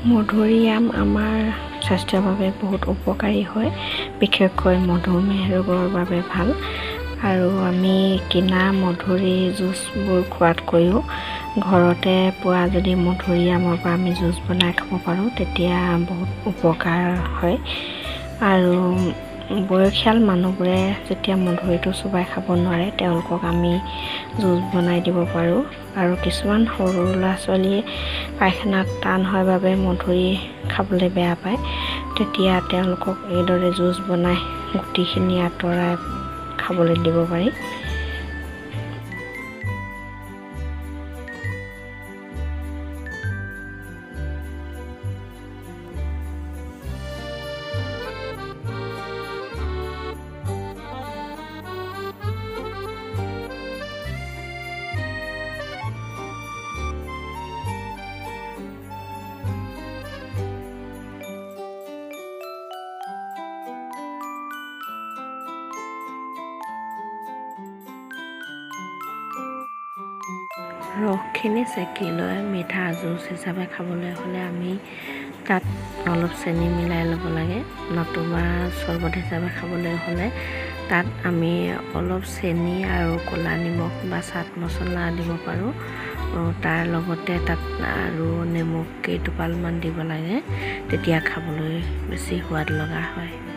মধুৰিআম আমাৰ স্বাস্থ্যৰ বাবে বহুত উপকাৰী হয়, বিশেষকৈ মধুমেহ ৰোগৰ বাবে ভাল। আৰু আমি কিনা মধুৰি জুচবোৰ খোৱাতকৈও ঘৰতে পোৱা যদি মধুৰিআমৰ পৰা আমি জুচ বনাই খাব পাৰোঁ তেতিয়া বহুত উপকাৰ হয়। আৰু বয়সীয়াল মানুহবোৰে যেতিয়া মধুৰিটো চোবাই খাব নোৱাৰে তেওঁলোকক আমি জুচ বনাই দিব পাৰোঁ। আৰু কিছুমান সৰু ল'ৰা ছোৱালীয়ে পায়খানাত টান হয় বাবে মধুৰি খাবলৈ বেয়া পায়, তেতিয়া তেওঁলোকক এইদৰে জুচ বনাই গুটিখিনি আঁতৰাই খাবলৈ দিব পাৰি। ৰসখিনি চেকি লৈ মিঠা জুচ হিচাপে খাবলৈ হ'লে আমি তাত অলপ চেনি মিলাই ল'ব লাগে, নতুবা চৰ্বত হিচাপে খাবলৈ হ'লে তাত আমি অলপ চেনি আৰু ক'লা নিমখ বা চাট মছলা দিব পাৰোঁ। তাৰ লগতে তাত আৰু নেমু কেইটোপালমান দিব লাগে, তেতিয়া খাবলৈ বেছি সোৱাদ লগা হয়।